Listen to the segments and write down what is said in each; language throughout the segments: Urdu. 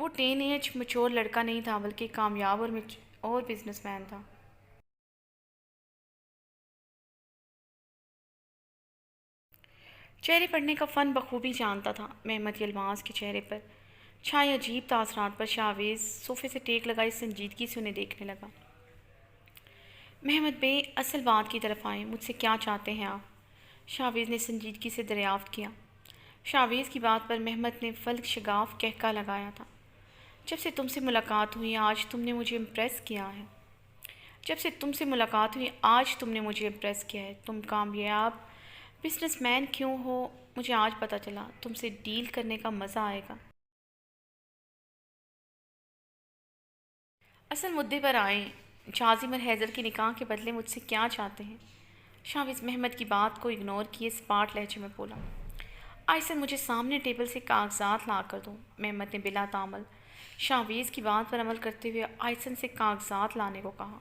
وہ ٹین ایج مچور لڑکا نہیں تھا بلکہ کامیاب اور بزنس مین تھا۔ چہرے پڑھنے کا فن بخوبی جانتا تھا۔ محمد یلماز کے چہرے پر چھائے عجیب تاثرات پر شاویز صوفے سے ٹیک لگائی سنجیدگی سے انہیں دیکھنے لگا۔ محمد بے اصل بات کی طرف آئیں، مجھ سے کیا چاہتے ہیں آپ؟ شاویز نے سنجیدگی سے دریافت کیا۔ شاویز کی بات پر محمد نے فلک شگاف کہکا لگایا تھا۔ جب سے تم سے ملاقات ہوئی آج تم نے مجھے امپریس کیا ہے۔ جب سے تم سے ملاقات ہوئی آج تم نے مجھے امپریس کیا ہے۔ تم کامیاب بزنس مین کیوں ہو مجھے آج پتہ چلا۔ تم سے ڈیل کرنے کا مزہ آئے گا۔ اصل مدعے پر آئیں، جازم اور حیدر کی نکاح کے بدلے مجھ سے کیا چاہتے ہیں؟ شاویز محمد کی بات کو اگنور کیے سپاٹ لہجے میں بولا۔ آئسن مجھے سامنے ٹیبل سے کاغذات لا کر دو۔ محمد نے بلا تعمل شاویز کی بات پر عمل کرتے ہوئے آئسن سے کاغذات لانے کو کہا۔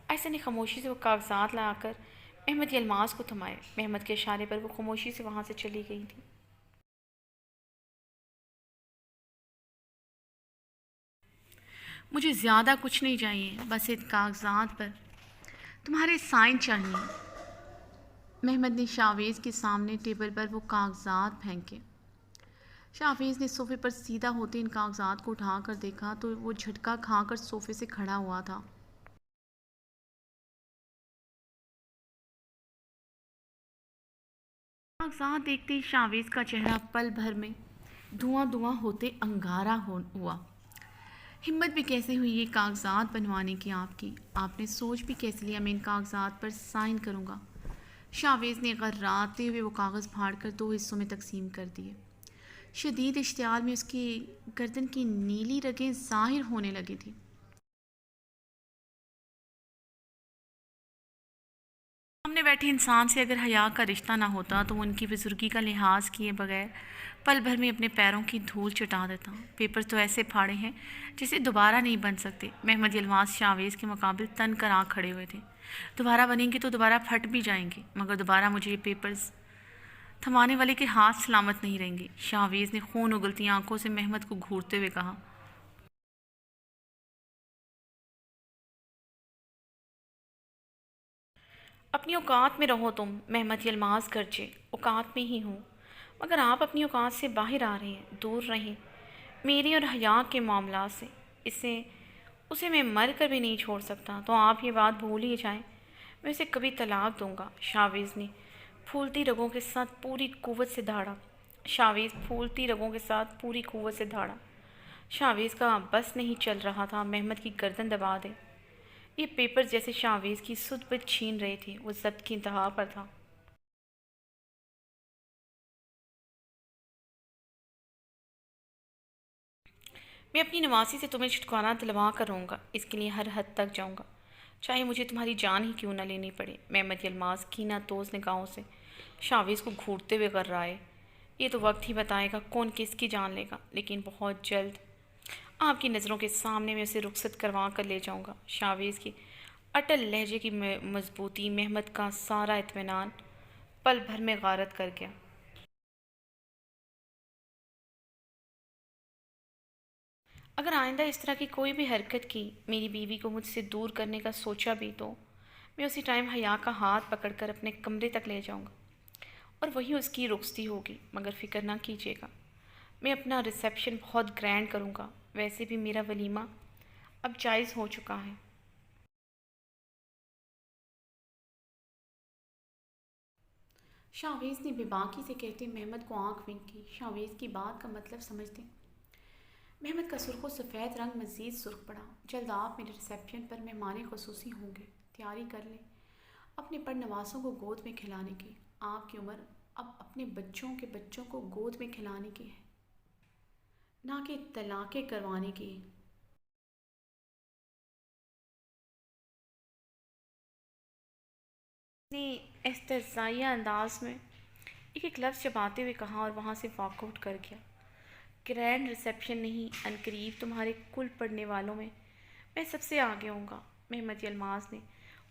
آئسن نے خاموشی سے وہ کاغذات لا کر محمد یلماز کو تھمائے۔ محمد کے اشارے پر وہ خاموشی سے وہاں سے چلی گئی تھی۔ مجھے زیادہ کچھ نہیں چاہیے، بس ایک کاغذات پر تمہارے سائن چاہیے۔ محمد نے شاویز کے سامنے ٹیبل پر وہ کاغذات پھینکے۔ شاویز نے صوفے پر سیدھا ہوتے ان کاغذات کو اٹھا کر دیکھا تو وہ جھٹکا کھا کر صوفے سے کھڑا ہوا تھا۔ کاغذات دیکھتے ہی شاویز کا چہرہ پل بھر میں دھواں دھواں ہوتے انگارہ ہوا۔ ہمت بھی کیسے ہوئی یہ کاغذات بنوانے کی آپ کی؟ آپ نے سوچ بھی کیسے لیا میں ان کاغذات پر سائن کروں گا؟ شاویز نے غراتے ہوئے وہ کاغذ پھاڑ کر 2 حصوں میں تقسیم کر دیے۔ شدید اشتعال میں اس کی گردن کی نیلی رگیں ظاہر ہونے لگی تھیں۔ سامنے بیٹھے انسان سے اگر حیا کا رشتہ نہ ہوتا تو وہ ان کی بزرگی کا لحاظ کیے بغیر پل بھر میں اپنے پیروں کی دھول چٹا دیتا۔ پیپر تو ایسے پھاڑے ہیں جسے دوبارہ نہیں بن سکتے۔ محمد یلماز شاویز کے مقابل تن کر آ کھڑے ہوئے تھے۔ دوبارہ بنیں گے تو دوبارہ پھٹ بھی جائیں گے، مگر دوبارہ مجھے یہ پیپرز تھمانے والے کے ہاتھ سلامت نہیں رہیں گے۔ شاویز نے خون اگلتی آنکھوں سے محمد کو گھورتے ہوئے کہا۔ اپنی اوقات میں رہو تم، محمد یلماز گرجے۔ اوقات میں ہی ہوں، مگر آپ اپنی اوقات سے باہر آ رہے ہیں۔ دور رہیں میری اور حیا کے معاملات سے۔ اسے میں مر کر بھی نہیں چھوڑ سکتا، تو آپ یہ بات بھول ہی جائیں، میں اسے کبھی طلاق دوں گا۔ شاویز نے پھولتی رگوں کے ساتھ پوری قوت سے دھاڑا۔ شاویز کا بس نہیں چل رہا تھا محمد کی گردن دبا دے۔ یہ پیپر جیسے شاویز کی سدھ بد چھین رہے تھے، وہ ضبط کی انتہا پر تھا۔ میں اپنی نواسی سے تمہیں چھٹکارا دلوا کر رہوں گا، اس کے لیے ہر حد تک جاؤں گا، چاہے مجھے تمہاری جان ہی کیوں نہ لینی پڑے۔ محمد یلماز کینہ توز نگاہوں سے شاویز کو گھورتے ہوئے غرائے۔ یہ تو وقت ہی بتائے گا کون کس کی جان لے گا، لیکن بہت جلد آپ کی نظروں کے سامنے میں اسے رخصت کروا کر لے جاؤں گا۔ شاویز کی اٹل لہجے کی مضبوطی محمد کا سارا اطمینان پل بھر میں غارت کر گیا۔ اگر آئندہ اس طرح کی کوئی بھی حرکت کی، میری بیوی کو مجھ سے دور کرنے کا سوچا بھی، تو میں اسی ٹائم حیا کا ہاتھ پکڑ کر اپنے کمرے تک لے جاؤں گا اور وہیں اس کی رخصتی ہوگی۔ مگر فکر نہ کیجیے گا، میں اپنا ریسیپشن بہت گرینڈ کروں گا۔ ویسے بھی میرا ولیمہ اب جائز ہو چکا ہے۔ شاویز نے بے باکی سے کہتے محمد کو آنکھ ونک کی۔ شاویز کی بات کا مطلب سمجھتے محمد کا سرخ و سفید رنگ مزید سرخ پڑا۔ جلد آپ میرے ریسیپشن پر مہمان خصوصی ہوں گے، تیاری کر لیں اپنے پڑنواسوں کو گود میں کھلانے کی۔ آپ کی عمر اب اپنے بچوں کے بچوں کو گود میں کھلانے کی ہے، نہ کہ طلاقیں کروانے کی۔ نے استہزائیہ انداز میں ایک لفظ چباتے ہوئے کہا اور وہاں سے واک آؤٹ کر گیا۔ گرینڈ ریسیپشن نہیں، عنقریب تمہارے کل پڑھنے والوں میں سب سے آگے ہوں گا۔ محمد یلماز نے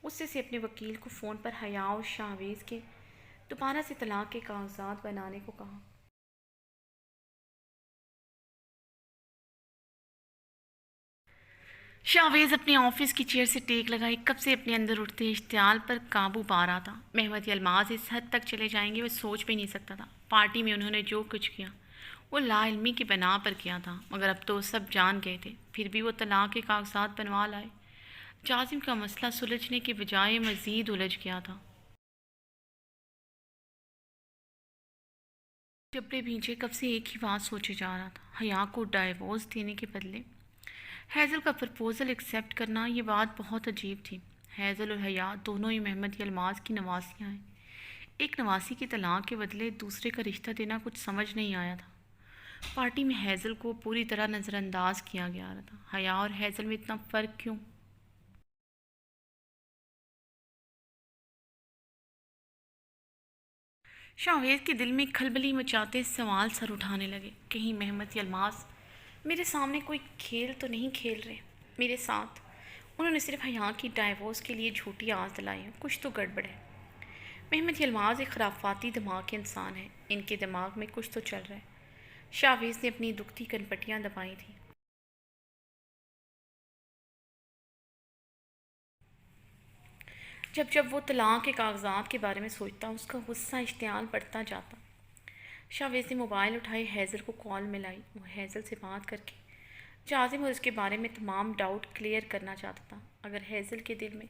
غصے سے اپنے وکیل کو فون پر حیا اور شاویز کے دوبارہ سے طلاق کے کاغذات بنانے کو کہا۔ شاویز اپنے آفس کی چیئر سے ٹیک لگائی، کب سے اپنے اندر اٹھتے اشتعال پر قابو پا رہا تھا۔ مہمت الماس اس حد تک چلے جائیں گے وہ سوچ بھی نہیں سکتا تھا۔ پارٹی میں انہوں نے جو کچھ کیا وہ لا علمی کی بنا پر کیا تھا، مگر اب تو سب جان گئے تھے۔ پھر بھی وہ طلاق کے کاغذات بنوا لائے۔ جازم کا مسئلہ سلجھنے کے بجائے مزید الجھ گیا تھا۔ جبڑے بھیجے کب سے ایک ہی بات سوچے جا رہا تھا، حیا کو ڈائیورس دینے کے بدلے ہیزل کا پرپوزل ایکسیپٹ کرنا۔ یہ بات بہت عجیب تھی۔ ہیزل اور حیا دونوں ہی محمد الماس کی نواسیاں ہیں۔ ایک نواسی کی طلاق کے بدلے دوسرے کا رشتہ دینا کچھ سمجھ نہیں آیا تھا۔ پارٹی میں ہیزل کو پوری طرح نظر انداز کیا گیا تھا۔ حیا اور ہیزل میں اتنا فرق کیوں؟ شاویز کے دل میں کھلبلی مچاتے سوال سر اٹھانے لگے۔ کہیں محمد الماس میرے سامنے کوئی کھیل تو نہیں کھیل رہے میرے ساتھ؟ انہوں نے صرف حیا کی ڈائیورس کے لیے جھوٹی آس دلائی ہے۔ کچھ تو گڑبڑ ہے۔ محمد الماس ایک خرافاتی دماغ کے انسان ہیں۔ ان کے دماغ میں کچھ تو چل رہا ہے۔ شاویز نے اپنی دکھتی کنپٹیاں دبائی تھیں۔ جب جب وہ طلاق کے کاغذات کے بارے میں سوچتا اس کا غصہ اشتعال بڑھتا جاتا۔ شاویز نے موبائل اٹھائے، ہیزل کو کال ملائی۔ وہ ہیزل سے بات کر کے جازم اور اس کے بارے میں تمام ڈاؤٹ کلیئر کرنا چاہتا تھا۔ اگر ہیزل کے دل میں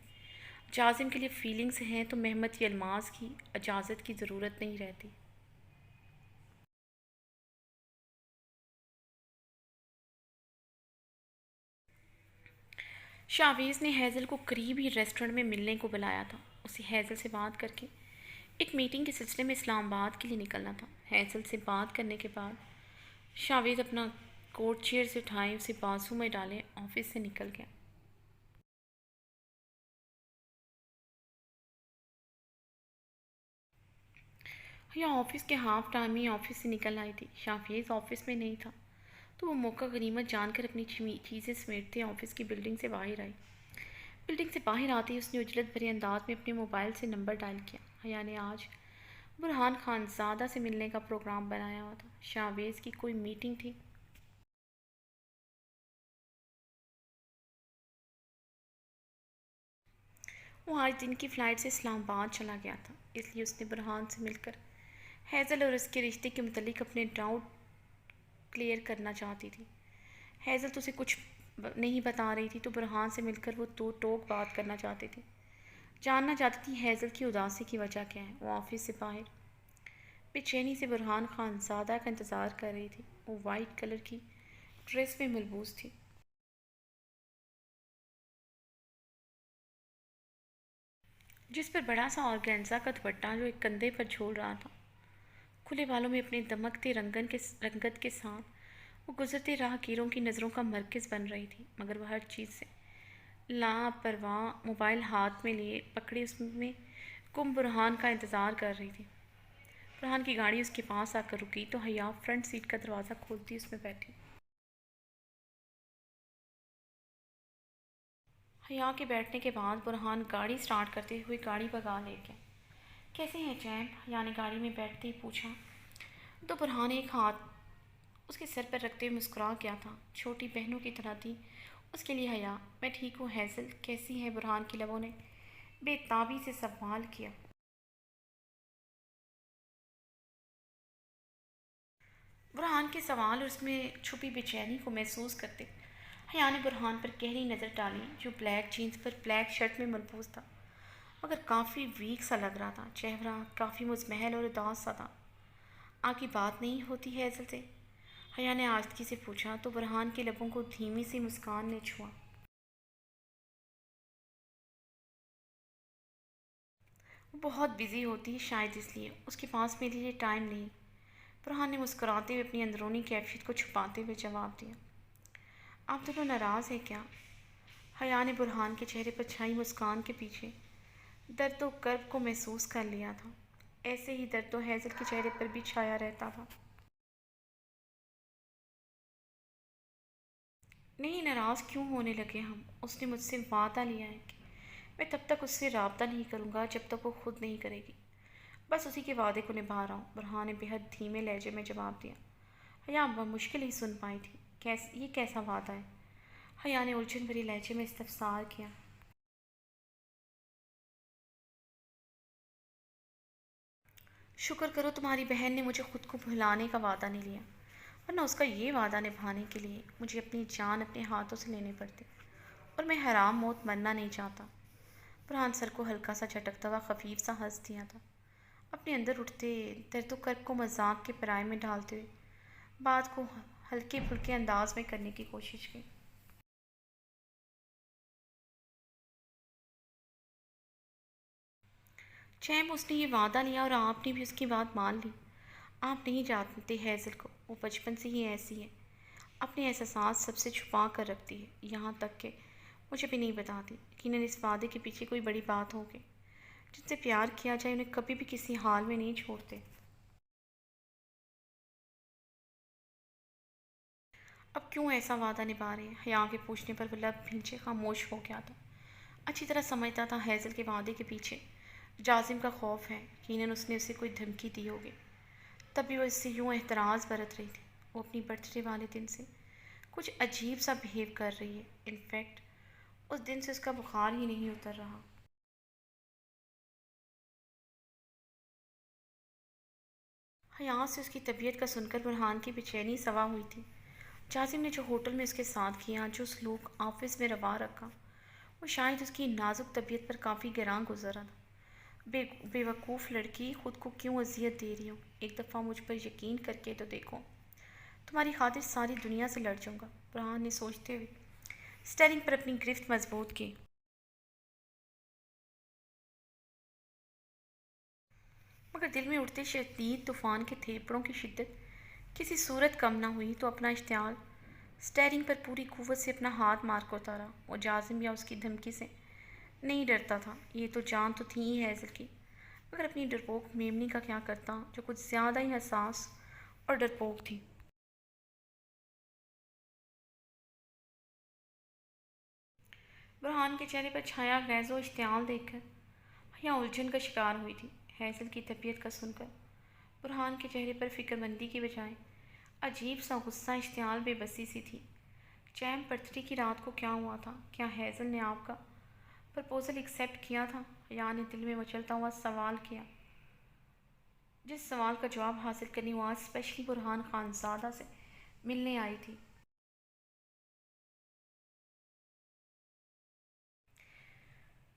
جازم کے لیے فیلنگز ہیں تو محمد الماس کی اجازت کی ضرورت نہیں رہتی۔ شاویز نے ہیزل کو قریب ہی ریسٹورنٹ میں ملنے کو بلایا تھا۔ اسے ہیزل سے بات کر کے ایک میٹنگ کے سلسلے میں اسلام آباد کے لیے نکلنا تھا۔ ہیزل سے بات کرنے کے بعد شاویز اپنا کوٹ چیئر سے اٹھائے، اسے بازو میں ڈالے آفس سے نکل گیا۔ یا آفس کے ہاف ٹائم میں آفس سے نکل آئی تھی۔ شاویز آفس میں نہیں تھا تو وہ موقع غنیمت جان کر اپنی چیزیں سمیٹتے آفس کی بلڈنگ سے باہر آئی۔ بلڈنگ سے باہر آتے ہی اس نے اجلت بھرے انداز میں اپنے موبائل سے نمبر ڈائل کیا۔ حیا نے آج برہان خان زادہ سے ملنے کا پروگرام بنایا ہوا تھا۔ شاویز کی کوئی میٹنگ تھی۔ وہ آج دن کی فلائٹ سے اسلام آباد چلا گیا تھا، اس لیے اس نے برہان سے مل کر ہیزل اور اس کے رشتے کے متعلق اپنے ڈاؤٹ کلیئر کرنا چاہتی تھی۔ ہیزل تو اسے کچھ نہیں بتا رہی تھی تو برہان سے مل کر وہ تو ٹوک بات کرنا چاہتی تھی۔ جاننا چاہتی تھی ہیزل کی اداسی کی وجہ کیا ہے۔ وہ آفس سے باہر بے چینی سے برہان خان زادہ کا انتظار کر رہی تھی۔ وہ وائٹ کلر کی ڈریس میں ملبوس تھی، جس پر بڑا سا آرگینزا کا دوپٹہ جو ایک کندھے پر جھول رہا تھا۔ کھلے بالوں میں اپنے دمکتے رنگت کے ساتھ وہ گزرتے راہگیروں کی نظروں کا مرکز بن رہی تھی، مگر وہ ہر چیز سے لاپرواہ موبائل ہاتھ میں لیے پکڑے اس میں گم برہان کا انتظار کر رہی تھی۔ برہان کی گاڑی اس کے پاس آ کر رکی تو حیا فرنٹ سیٹ کا دروازہ کھولتی اس میں بیٹھی۔ حیا کے بیٹھنے کے بعد برہان گاڑی سٹارٹ کرتے ہوئے گاڑی بھگا لے گیا۔ کیسے ہیں چیمپ؟ حیا نے گاڑی میں بیٹھتے ہی پوچھا تو برہان ایک ہاتھ اس کے سر پر رکھتے ہوئے مسکرا گیا تھا۔ چھوٹی بہنوں کی طرح تھی اس کے لیے حیا۔ میں ٹھیک ہوں ہیزل، کیسی ہے؟ برہان کی لبوں نے بے تابی سے سوال کیا۔ برہان کے سوال اور اس میں چھپی بے چینی کو محسوس کرتے حیا نے برہان پر گہری نظر ڈالی جو بلیک جینس پر بلیک شرٹ میں ملبوس تھا، مگر کافی ویک سا لگ رہا تھا۔ چہرہ کافی مزمحل اور اداس سا تھا۔ آپ کی بات نہیں ہوتی ہیزل سے؟ حیا نے آہستگی سے پوچھا تو برہان کے لبوں کو دھیمی سی مسکان نے چھوا۔ وہ بہت بزی ہوتی ہے شاید اس لیے اس کے پاس میرے لیے ٹائم نہیں۔ برہان نے مسکراتے ہوئے اپنی اندرونی کیفیت کو چھپاتے ہوئے جواب دیا۔ آپ دونوں ناراض ہیں کیا؟ حیا نے برہان کے چہرے پر چھائی مسکان کے پیچھے درد و کرب کو محسوس کر لیا تھا۔ ایسے ہی درد و ہیزل کے چہرے پر بھی چھایا رہتا تھا۔ نہیں، ناراض کیوں ہونے لگے ہم؟ اس نے مجھ سے وعدہ لیا ہے کہ میں تب تک اس سے رابطہ نہیں کروں گا جب تک وہ خود نہیں کرے گی۔ بس اسی کے وعدے کو نبھا رہا ہوں، برہان نے بہت دھیمے لہجے میں جواب دیا۔ حیا بمشکل ہی سن پائی تھی۔ یہ کیسا وعدہ ہے؟ حیا نے الجھن بھری لہجے میں استفسار کیا۔ شکر کرو تمہاری بہن نے مجھے خود کو بھلانے کا وعدہ نہیں لیا، ورنہ اس کا یہ وعدہ نبھانے کے لیے مجھے اپنی جان اپنے ہاتھوں سے لینی پڑتی، اور میں حرام موت مرنا نہیں چاہتا۔ فرحان سر کو ہلکا سا جھٹکتا ہوا خفیف سا ہنس دیا تھا، اپنے اندر اٹھتے درد و کرب کو مذاق کے پرائے میں ڈالتے ہوئے بات کو ہلکے پھلکے انداز میں کرنے کی کوشش کی۔ چیم اس نے یہ وعدہ لیا اور آپ نے بھی اس کی بات مان لی۔ آپ نہیں جانتے ہیزل کو، وہ بچپن سے ہی ایسی ہے، اپنے احساسات سب سے چھپا کر رکھتی ہے، یہاں تک کہ مجھے بھی نہیں بتاتی۔ یقیناً اس وعدے کے پیچھے کوئی بڑی بات ہوگی۔ جن سے پیار کیا جائے انہیں کبھی بھی کسی حال میں نہیں چھوڑتے۔ اب کیوں ایسا وعدہ نبھا رہے ہیں؟ حیا کے پوچھنے پر وہ لب بھینچے خاموش ہو گیا تھا۔ اچھی طرح سمجھتا تھا ہیزل کے وعدے کے پیچھے جازم کا خوف ہے، یقیناً اس نے اسے کوئی دھمکی دی ہوگی، تب بھی وہ اس سے یوں احتراز برت رہی تھی۔ وہ اپنی برتھ ڈے والے دن سے کچھ عجیب سا بہیو کر رہی ہے، انفیکٹ اس دن سے اس کا بخار ہی نہیں اتر رہا۔ حیا سے اس کی طبیعت کا سن کر برہان کی بے چینی سوا ہوئی تھی۔ جازم نے جو ہوٹل میں اس کے ساتھ کیا، جو سلوک آفس میں روا رکھا، وہ شاید اس کی نازک طبیعت پر کافی گراں گزرا تھا۔ بے وقوف لڑکی، خود کو کیوں اذیت دے رہی ہو؟ ایک دفعہ مجھ پر یقین کر کے تو دیکھو، تمہاری خاطر ساری دنیا سے لڑ جاؤں گا، برہان نے سوچتے ہوئے اسٹیئرنگ پر اپنی گرفت مضبوط کی۔ مگر دل میں اٹھتے شدید طوفان کے تھیپڑوں کی شدت کسی صورت کم نہ ہوئی تو اپنا اشتعال اسٹیئرنگ پر پوری قوت سے اپنا ہاتھ مار کر اتارا۔ وہ جازم یا اس کی دھمکی سے نہیں ڈرتا تھا، یہ تو جان تو تھی ہی ہیزل کی، مگر اپنی ڈرپوک میمنی کا کیا کرتا جو کچھ زیادہ ہی حساس اور ڈرپوک تھی۔ برہان کے چہرے پر چھایا غیظ و اشتعال دیکھ کر حیا الجھن کا شکار ہوئی تھی۔ ہیزل کی طبیعت کا سن کر برہان کے چہرے پر فکر مندی کی بجائے عجیب سا غصہ، اشتعال، بے بسی سی تھی۔ چیم برتھ ڈے کی رات کو کیا ہوا تھا؟ کیا ہیزل نے آپ کا پرپوزل ایکسیپٹ کیا تھا؟ حیا نے دل میں مچلتا ہوا سوال کیا، جس سوال کا جواب حاصل کرنے وہ آج اسپیشلی برہان خانزادہ سے ملنے آئی تھی۔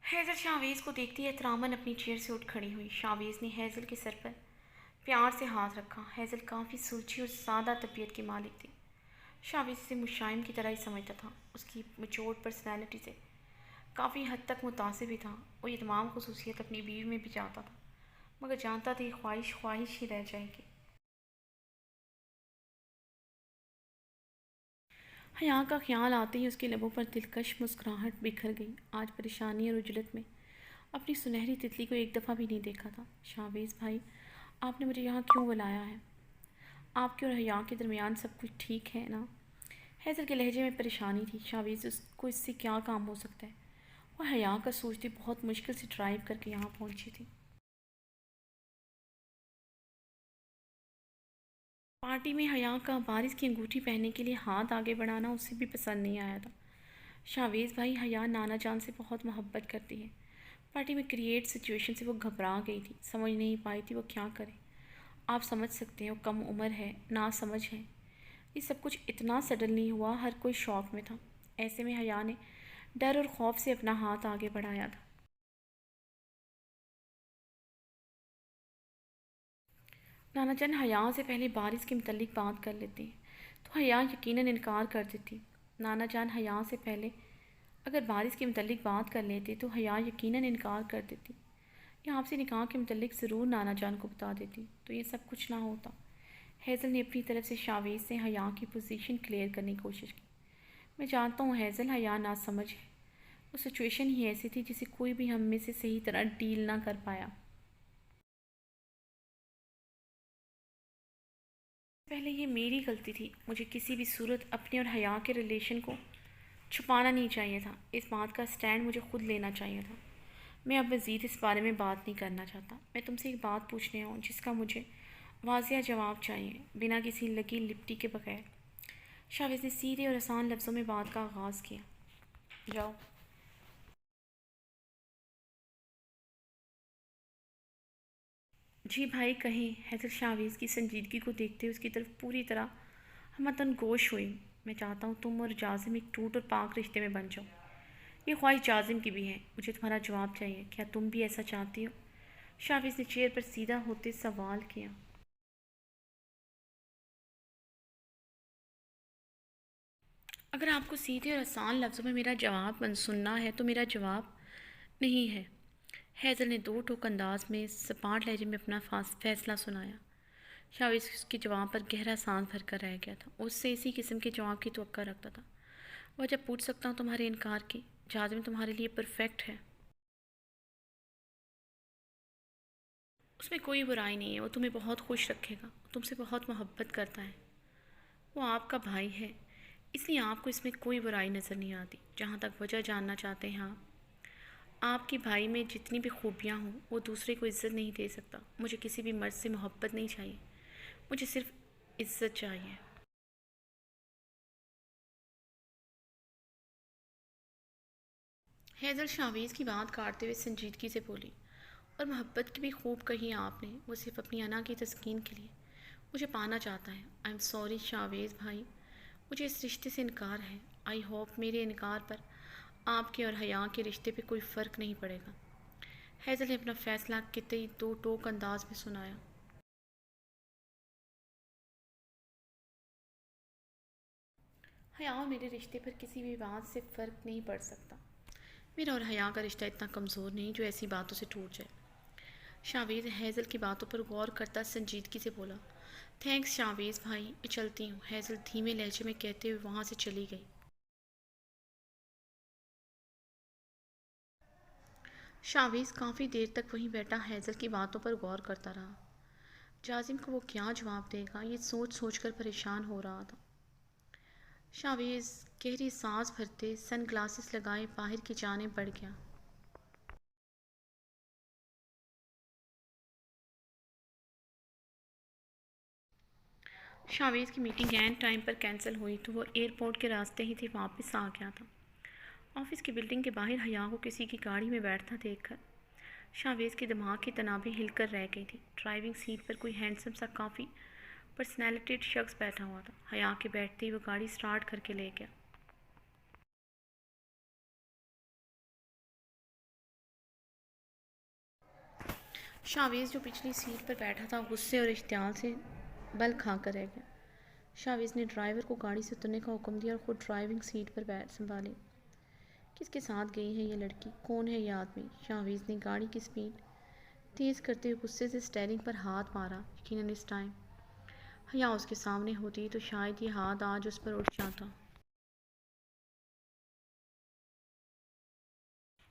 ہیزل شاویز کو دیکھتی احتراماً اپنی چیئر سے اٹھ کھڑی ہوئی۔ شاویز نے ہیزل کے سر پر پیار سے ہاتھ رکھا۔ ہیزل کافی سلجھی اور سادہ طبیعت کی مالک تھی۔ شاویز اسے مشائم کی طرح ہی سمجھتا تھا، اس کی میچور پرسنالٹی سے کافی حد تک متاثر بھی تھا۔ وہ یہ تمام خصوصیت اپنی بیوی میں بھی چاہتا تھا، مگر جانتا تھا یہ خواہش خواہش ہی رہ جائے گی۔ حیا کا خیال آتے ہی اس کے لبوں پر دلکش مسکراہٹ بکھر گئی۔ آج پریشانی اور عجلت میں اپنی سنہری تتلی کو ایک دفعہ بھی نہیں دیکھا تھا۔ شاویز بھائی، آپ نے مجھے یہاں کیوں بلایا ہے؟ آپ کے اور حیا کے درمیان سب کچھ ٹھیک ہے نا؟ ہیزل کے لہجے میں پریشانی تھی۔ شاویز اس کو اس سے کیا کام ہو سکتا ہے؟ وہ حیا کا سوچتی بہت مشکل سے ڈرائیو کر کے یہاں پہنچی تھی۔ پارٹی میں حیا کا بارث کی انگوٹھی پہننے کے لیے ہاتھ آگے بڑھانا اسے بھی پسند نہیں آیا تھا۔ شاویز بھائی، حیا نانا جان سے بہت محبت کرتی ہے۔ پارٹی میں کریٹ سچویشن سے وہ گھبرا گئی تھی، سمجھ نہیں پائی تھی وہ کیا کرے۔ آپ سمجھ سکتے ہیں وہ کم عمر ہے، نا سمجھ ہے، یہ سب کچھ اتنا سڈنلی ہوا، ہر کوئی شوق میں تھا۔ ایسے میں حیا نے ڈر اور خوف سے اپنا ہاتھ آگے بڑھایا تھا۔ نانا جان حیا سے پہلے بارث کے متعلق بات کر لیتے ہیں تو حیا یقیناً انکار کر دیتی۔ نانا جان حیا سے پہلے اگر بارث کے متعلق بات کر لیتے تو حیا یقیناً انکار کر دیتی، یا آپ سے نکاح کے متعلق ضرور نانا جان کو بتا دیتی تو یہ سب کچھ نہ ہوتا۔ ہیزل نے اپنی طرف سے شاویز سے حیا کی پوزیشن کلیئر کرنے کی کوشش کی۔ میں جانتا ہوں ہیزل، حیا نہ سمجھ ہے، وہ سچویشن ہی ایسی تھی جسے کوئی بھی ہم میں سے صحیح طرح ڈیل نہ کر پایا۔ پہلے یہ میری غلطی تھی، مجھے کسی بھی صورت اپنے اور حیا کے ریلیشن کو چھپانا نہیں چاہیے تھا، اس بات کا سٹینڈ مجھے خود لینا چاہیے تھا۔ میں اب مزید اس بارے میں بات نہیں کرنا چاہتا۔ میں تم سے ایک بات پوچھنے ہوں جس کا مجھے واضح جواب چاہیے، بنا کسی لگی لپٹی کے بغیر۔ شاویز نے سیدھے اور آسان لفظوں میں بات کا آغاز کیا۔ جاؤ۔ جی بھائی کہیں، حیدر شاویز کی سنجیدگی کو دیکھتے ہوئے اس کی طرف پوری طرح ہمتن گوش ہوئی۔ میں چاہتا ہوں تم اور جازم ایک ٹوٹ اور پاک رشتے میں بن جاؤ۔ یہ خواہش جازم کی بھی ہے۔ مجھے تمہارا جواب چاہیے، کیا تم بھی ایسا چاہتی ہو؟ شاویز نے چیئر پر سیدھا ہوتے سوال کیا۔ اگر آپ کو سیدھے اور آسان لفظوں میں میرا جواب سننا ہے تو میرا جواب نہیں ہے۔ حیدر نے دو ٹوک انداز میں سپاٹ لہجے میں اپنا فیصلہ سنایا۔ شاویز اس کے جواب پر گہرا سانس بھر کر رہ گیا تھا۔ اس سے اسی قسم کے جواب کی توقع رکھتا تھا۔ وہ جب پوچھ سکتا ہوں تمہارے انکار کی، جازم تمہارے لیے پرفیکٹ ہے۔ اس میں کوئی برائی نہیں ہے، وہ تمہیں بہت خوش رکھے گا، وہ تم سے بہت محبت کرتا ہے، وہ آپ کا بھائی ہے، اس لیے آپ کو اس میں کوئی برائی نظر نہیں آتی۔ جہاں تک وجہ جاننا چاہتے ہیں آپ کے بھائی میں جتنی بھی خوبیاں ہوں وہ دوسرے کو عزت نہیں دے سکتا۔ مجھے کسی بھی مرد سے محبت نہیں چاہیے، مجھے صرف عزت چاہیے۔ حیدر شاویز کی بات کاٹتے ہوئے سنجیدگی سے بولی، اور محبت کی بھی خوب کہی آپ نے، وہ صرف اپنی انا کی تسکین کے لیے مجھے پانا چاہتا ہے۔ آئی ایم سوری شاویز بھائی، مجھے اس رشتے سے انکار ہے۔ آئی ہوپ میرے انکار پر آپ کے اور حیا کے رشتے پہ کوئی فرق نہیں پڑے گا۔ حیدر نے اپنا فیصلہ قطعی دو ٹوک انداز میں سنایا۔ حیا اور میرے رشتے پر کسی بھی بات سے فرق نہیں پڑ سکتا۔ میرا اور حیا کا رشتہ اتنا کمزور نہیں جو ایسی باتوں سے ٹوٹ جائے۔ شاویز حیزل کی باتوں پر غور کرتا سنجیدگی سے بولا، تھینکس شاویز بھائی، میں چلتی ہوں۔ حیزل دھیمے لہجے میں کہتے ہوئے وہاں سے چلی گئی۔ شاویز کافی دیر تک وہیں بیٹھا حیزل کی باتوں پر غور کرتا رہا۔ جازم کو وہ کیا جواب دے گا یہ سوچ سوچ کر پریشان ہو رہا تھا۔ شاویز گہری سانس بھرتے سن گلاسز لگائے باہر کی جانب بڑھ گیا۔ شاویز کی meeting and time per cancel ہوئی تو وہ ایئرپورٹ کے راستے ہی تھے واپس آ گیا تھا۔ آفس کی بلڈنگ کے باہر حیا کو کسی کی گاڑی میں بیٹھتا دیکھ کر شاویز کے دماغ کی تنابیں ہل کر رہ گئی تھی۔ ڈرائیونگ سیٹ پر کوئی ہینڈسم سا کافی پرسنالٹیڈ شخص بیٹھا ہوا تھا۔ حیا کے بیٹھتے ہی وہ گاڑی سٹارٹ کر کے لے گیا۔ شاویز جو پچھلی سیٹ پر بیٹھا تھا غصے اور اشتعال سے بل کھا کر رہ گیا۔ شاویز نے ڈرائیور کو گاڑی سے اترنے کا حکم دیا اور خود ڈرائیونگ سیٹ پر سنبھالی۔ کس کے ساتھ گئی ہے یہ لڑکی؟ کون ہے یہ آدمی؟ شاویز نے گاڑی کی سپیڈ تیز کرتے ہوئے غصے سے سٹیئرنگ پر ہاتھ مارا۔ یقیناً اس ٹائم حیا اس کے سامنے ہوتی تو شاید یہ ہاتھ آج اس پر اٹھ جاتا۔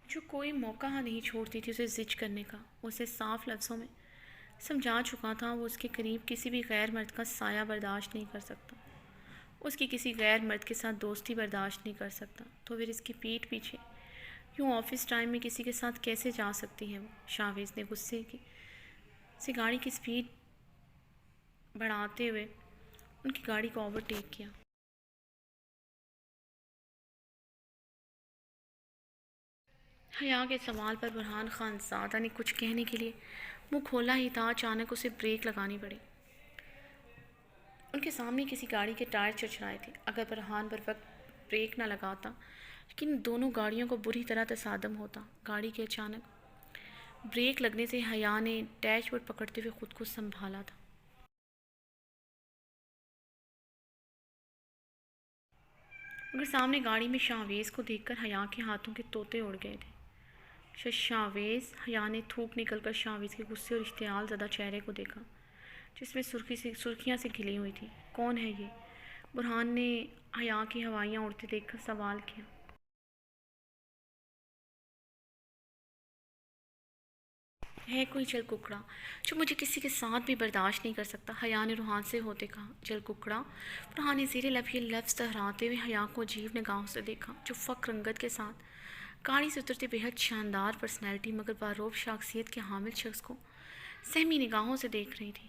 جو کوئی موقع نہیں چھوڑتی تھی اسے زج کرنے کا، اسے صاف لفظوں میں سمجھا چکا تھا وہ اس کے قریب کسی بھی غیر مرد کا سایہ برداشت نہیں کر سکتا، اس کی کسی غیر مرد کے ساتھ دوستی برداشت نہیں کر سکتا، تو پھر اس کی پیٹھ پیچھے یوں آفس ٹائم میں کسی کے ساتھ کیسے جا سکتی ہے وہ؟ شاویز نے غصے سے گاڑی کی سپیڈ بڑھاتے ہوئے ان کی گاڑی کو اوورٹیک کیا۔ حیا کے سوال پر برہان خان زادہ نے کچھ کہنے کے لیے منہ کھولا ہی تھا، اچانک اسے بریک لگانی پڑی۔ ان کے سامنے کسی گاڑی کے ٹائر چرچرائے تھے۔ اگر برہان بر وقت بریک نہ لگاتا لیکن دونوں گاڑیوں کو بری طرح تصادم ہوتا۔ گاڑی کے اچانک بریک لگنے سے حیا نے ڈیش بورڈ پکڑتے ہوئے خود کو سنبھالا تھا۔ مگر سامنے گاڑی میں شاویز کو دیکھ کر حیا کے ہاتھوں کے طوطے اڑ گئے تھے۔ شاویز! حیا نے تھوک نکل کر شاویز کے غصے اور اشتعال زدہ چہرے کو دیکھا جس میں سرخیاں سے گھلی ہوئی تھی۔ کون ہے یہ؟ برہان نے حیا کی ہوائیاں اڑتے دیکھ کر سوال کیا۔ ہے کوئی جل ککڑا جو مجھے کسی کے ساتھ بھی برداشت نہیں کر سکتا، حیا نے روحان سے ہوتے کہا۔ جل ککڑا؟ برہان نے زیر لب یہ لفظ دہراتے ہوئے حیا کو عجیب نگاہوں سے دیکھا، جو فخر رنگت کے ساتھ گاڑی سے اترتے بےحد شاندار پرسنالٹی مگر باروب شخصیت کے حامل شخص کو سہمی نگاہوں سے دیکھ رہی تھی۔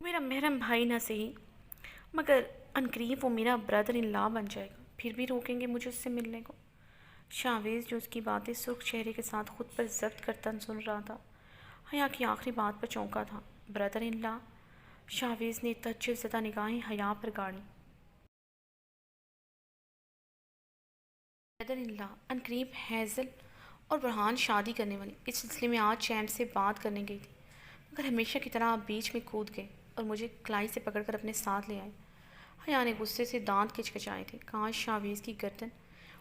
میرا محرم بھائی نہ صحیح، مگر عنقریب وہ میرا برادر ان لا بن جائے گا، پھر بھی روکیں گے مجھے اس سے ملنے کو؟ شاویز جو اس کی باتیں سرخ چہرے کے ساتھ خود پر ضبط کرتا سن رہا تھا، حیا کی آخری بات پر چونکا تھا۔ برادر ان لا؟ شاویز نے تعجب زدہ نگاہیں حیا پر گاڑی۔ برادر ان لا، عنقریب ہیزل اور برہان شادی کرنے والے، اس سلسلے میں آج چیمپ سے بات کرنے گئی تھی، مگر ہمیشہ کی طرح آپ بیچ میں کود گئے اور مجھے کلائی سے پکڑ کر اپنے ساتھ لے آئے۔ حیا نے غصے سے دانت کچکچائے تھے، کاش شاویز کی گردن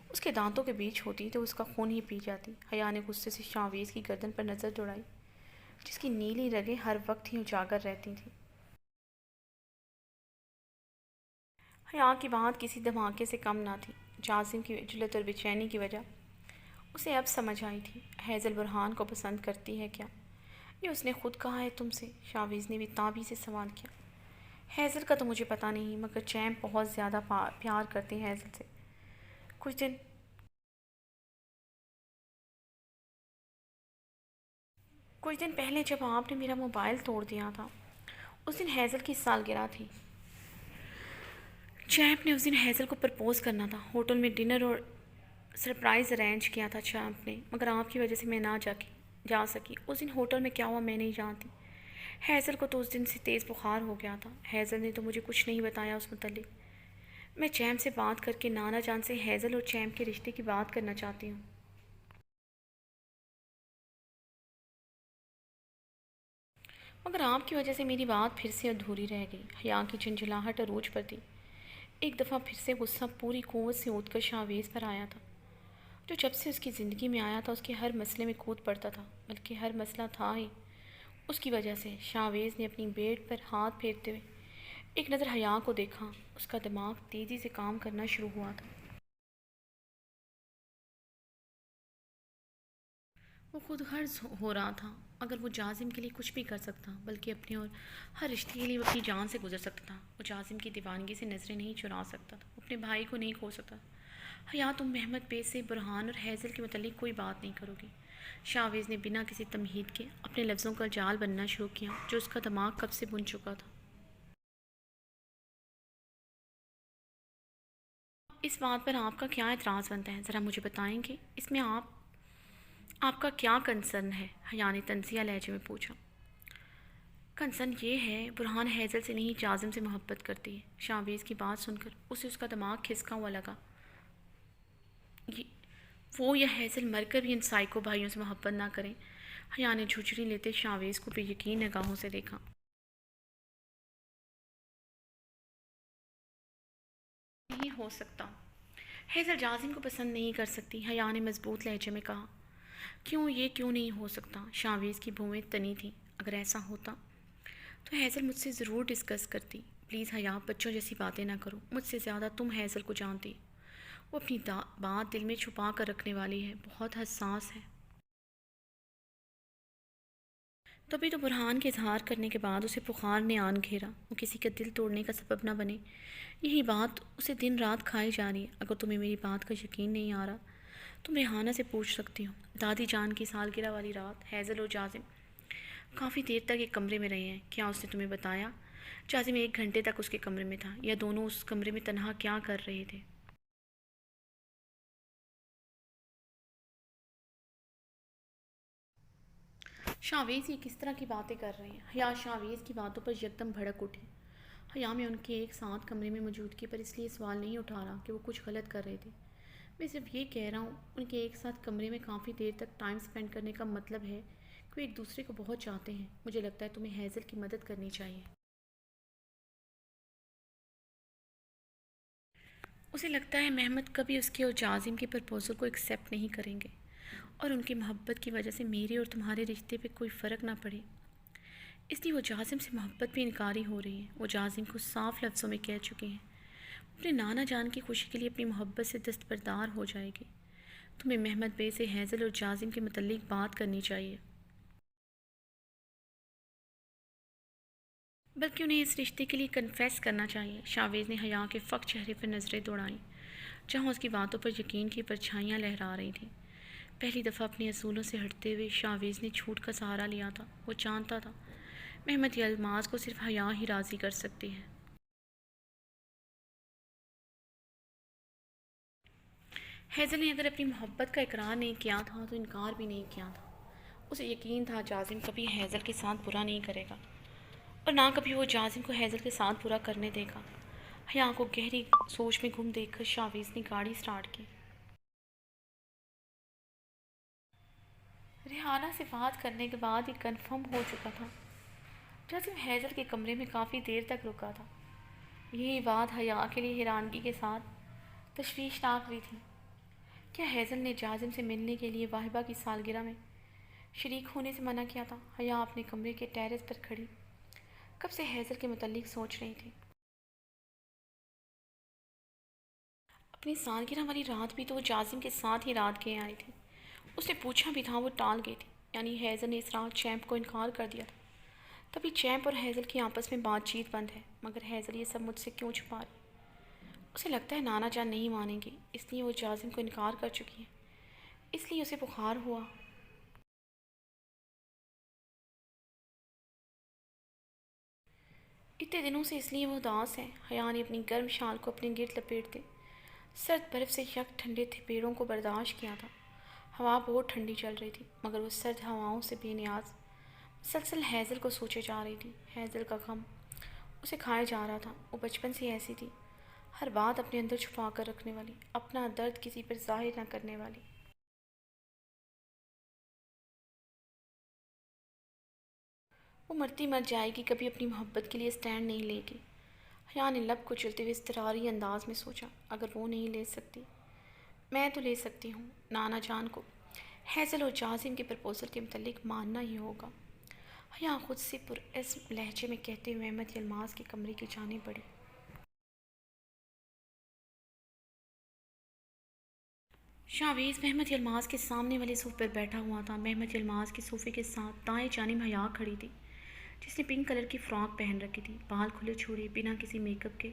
اس کے دانتوں کے بیچ ہوتی تو اس کا خون ہی پی جاتی۔ حیا نے غصے سے شاویز کی گردن پر نظر دوڑائی، جس کی نیلی رگیں ہر وقت ہی اجاگر رہتی تھیں۔ حیا کی بات کسی دھماکے سے کم نہ تھی، جازم کی عجلت اور بے چینی کی وجہ اسے اب سمجھ آئی تھی۔ ہیزل برہان کو پسند کرتی ہے کیا؟ یہ اس نے خود کہا ہے تم سے؟ شاویز نے بھی تابی سے سوال کیا۔ ہیزل کا تو مجھے پتہ نہیں، مگر چیمپ بہت زیادہ پیار کرتے ہیں ہیزل سے۔ کچھ دن کچھ دن پہلے جب آپ نے میرا موبائل توڑ دیا تھا، اس دن ہیزل کی سالگرہ تھی۔ چیمپ نے اس دن ہیزل کو پرپوز کرنا تھا، ہوٹل میں ڈنر اور سرپرائز ارینج کیا تھا چیمپ نے، مگر آپ کی وجہ سے میں نہ جا سکی۔ اس دن ہوٹل میں کیا ہوا میں نہیں جانتی۔ ہیزل کو تو اس دن سے تیز بخار ہو گیا تھا، ہیزل نے تو مجھے کچھ نہیں بتایا اس متعلق۔ میں چیمپ سے بات کر کے نانا جان سے ہیزل اور چیمپ کے رشتے کی بات کرنا چاہتی ہوں۔ مگر آپ کی وجہ سے میری بات پھر سے ادھوری رہ گئی۔ حیا کی جھنجھلاہٹ عروج پر تھی۔ ایک دفعہ پھر سے غصہ پوری قوت سے اٹھ کر شاویز پر آیا تھا، جو جب سے اس کی زندگی میں آیا تھا اس کے ہر مسئلے میں کود پڑتا تھا، بلکہ ہر مسئلہ تھا ہی اس کی وجہ سے۔ شاویز نے اپنی بیٹ پر ہاتھ پھیرتے ہوئے ایک نظر حیا کو دیکھا، اس کا دماغ تیزی سے کام کرنا شروع ہوا تھا۔ وہ خود غرض ہو رہا تھا، اگر وہ جازم کے لیے کچھ بھی کر سکتا، بلکہ اپنے اور ہر رشتے کے لیے وہ اپنی جان سے گزر سکتا تھا۔ وہ جازم کی دیوانگی سے نظریں نہیں چرا سکتا تھا، وہ اپنے بھائی کو نہیں کھو سکتا تھا۔ حیا تم محمد بے سے برہان اور ہیزل کے متعلق کوئی بات نہیں کرو گی؟ شاویز نے بنا کسی تمہید کے اپنے لفظوں کا جال بننا شروع کیا، جو اس کا دماغ کب سے بن چکا تھا۔ اس بات پر آپ کا کیا اعتراض بنتا ہے، ذرا مجھے بتائیں گے؟ اس میں آپ کا کیا کنسرن ہے؟ حیا نے طنزیہ لہجے میں پوچھا۔ کنسرن یہ ہے برہان ہیزل سے نہیں جازم سے محبت کرتی ہے۔ شاویز کی بات سن کر اسے اس کا دماغ کھسکا ہوا لگا۔ وہ یا ہیزل مر کر بھی ان سائیکو بھائیوں سے محبت نہ کریں۔ حیا نے جھجری لیتے شاویز کو بے یقین نگاہوں سے دیکھا۔ نہیں ہو سکتا، ہیزل جازم کو پسند نہیں کر سکتی، حیا نے مضبوط لہجے میں کہا۔ کیوں نہیں ہو سکتا؟ شاویز کی بھویں تنی تھیں۔ اگر ایسا ہوتا تو ہیزل مجھ سے ضرور ڈسکس کرتی۔ پلیز حیا، بچوں جیسی باتیں نہ کرو، مجھ سے زیادہ تم ہیزل کو جانتی۔ وہ اپنی بات دل میں چھپا کر رکھنے والی ہے، بہت حساس ہے۔ تبھی تو برہان کے اظہار کرنے کے بعد اسے بخار نے آن گھیرا، وہ کسی کا دل توڑنے کا سبب نہ بنے۔ یہی بات اسے دن رات کھائی جا رہی ہے۔ اگر تمہیں میری بات کا یقین نہیں آ رہا، تم ریحانہ سے پوچھ سکتی ہو۔ دادی جان کی سالگرہ والی رات ہیزل اور جازم کافی دیر تک ایک کمرے میں رہے ہیں، کیا اس نے تمہیں بتایا؟ جازم 1 گھنٹے تک اس کے کمرے میں تھا، یا دونوں اس کمرے میں تنہا کیا کر رہے تھے؟ شاویز یہ کس طرح کی باتیں کر رہے ہیں؟ حیا شاویز کی باتوں پر یکدم بھڑک اٹھی۔ حیا میں ان کے ایک ساتھ کمرے میں موجودگی پر اس لیے سوال نہیں اٹھا رہا کہ وہ کچھ غلط کر رہے تھے، میں صرف یہ کہہ رہا ہوں ان کے ایک ساتھ کمرے میں کافی دیر تک ٹائم سپینڈ کرنے کا مطلب ہے کہ وہ ایک دوسرے کو بہت چاہتے ہیں۔ مجھے لگتا ہے تمہیں ہیزل کی مدد کرنی چاہیے۔ اسے لگتا ہے محمد کبھی اس کے اور جازم کے پرپوزل کو ایکسیپٹ نہیں کریں گے، اور ان کی محبت کی وجہ سے میرے اور تمہارے رشتے پہ کوئی فرق نہ پڑے، اس لیے وہ جازم سے محبت بھی انکاری ہو رہی ہے۔ وہ جازم کو صاف لفظوں میں کہہ چکے ہیں، اپنے نانا جان کی خوشی کے لیے اپنی محبت سے دستبردار ہو جائے گی۔ تمہیں محمد بے سے ہیزل اور جازم کے متعلق بات کرنی چاہیے، بلکہ انہیں اس رشتے کے لیے کنفیس کرنا چاہیے۔ شاویز نے حیا کے فق چہرے پر نظریں دوڑائیں، جہاں اس کی باتوں پر یقین کی پرچھائیاں لہرا رہی تھیں۔ پہلی دفعہ اپنے اصولوں سے ہٹتے ہوئے شاویز نے جھوٹ کا سہارا لیا تھا۔ وہ جانتا تھا محمد یلماز کو صرف حیا ہی راضی کر سکتی ہے۔ ہیزل نے اگر اپنی محبت کا اقرار نہیں کیا تھا تو انکار بھی نہیں کیا تھا۔ اسے یقین تھا جازم کبھی ہیزل کے ساتھ برا نہیں کرے گا اور نہ کبھی وہ جازم کو ہیزل کے ساتھ برا کرنے دے گا۔ حیا کو گہری سوچ میں گم دیکھ کر شاویز نے گاڑی سٹارٹ کی۔ ریحانہ سے بات کرنے کے بعد یہ کنفرم ہو چکا تھا۔ جازم ہیزل کے کمرے میں کافی دیر تک رکا تھا۔ یہی بات حیا کے لیے حیرانگی کے ساتھ تشویشناک بھی تھی۔ کیا ہیزل نے جازم سے ملنے کے لیے واہبہ کی سالگرہ میں شریک ہونے سے منع کیا تھا؟ حیا اپنے کمرے کے ٹیرس پر کھڑی کب سے ہیزل کے متعلق سوچ رہی تھی۔ اپنی سالگرہ والی رات بھی تو وہ جازم کے ساتھ ہی رات کے آئی تھی۔ اس نے پوچھا بھی تھا، وہ ٹال گئی تھی۔ یعنی ہیزل نے اس رات چیمپ کو انکار کر دیا تھا۔ تبھی چیمپ اور ہیزل کی آپس میں بات چیت بند ہے۔ مگر ہیزل یہ سب مجھ سے کیوں چھپا رہی؟ اسے لگتا ہے نانا جان نہیں مانیں گے، اس لیے وہ جازم کو انکار کر چکی ہے، اس لیے اسے بخار ہوا۔ اتنے دنوں سے اس لیے وہ اداس ہے۔ حیا نے اپنی گرم شال کو اپنے گرد لپیٹتے سرد برف سے یک ٹھنڈے تھے پیڑوں کو برداشت کیا تھا۔ ہوا بہت ٹھنڈی چل رہی تھی مگر وہ سرد ہواؤں سے بے نیاز مسلسل ہیزل کو سوچے جا رہی تھی۔ ہیزل کا غم اسے کھائے جا رہا تھا۔ وہ بچپن سے ایسی تھی، ہر بات اپنے اندر چھپا کر رکھنے والی، اپنا درد کسی پر ظاہر نہ کرنے والی۔ وہ مرتی مر جائے گی، کبھی اپنی محبت کے لیے اسٹینڈ نہیں لے گی۔ حیا نے لب کچلتے ہوئے اضطراری انداز میں سوچا، اگر وہ نہیں لے سکتی میں تو لے سکتی ہوں۔ نانا جان کو ہیزل اور جازم کے پرپوزل کے متعلق ماننا ہی ہوگا۔ حیا خود سے پرعزم لہجے میں کہتے ہوئے محمد یلماز کے کمرے کی جانب بڑھی۔ شاویز محمد یلماز کے سامنے والے صوفے پر بیٹھا ہوا تھا۔ محمد یلماز کے صوفے کے ساتھ دائیں جانب حیا کھڑی تھی، جس نے پنک کلر کی فراک پہن رکھی تھی، بال کھلے چھوڑے بنا کسی میک اپ کے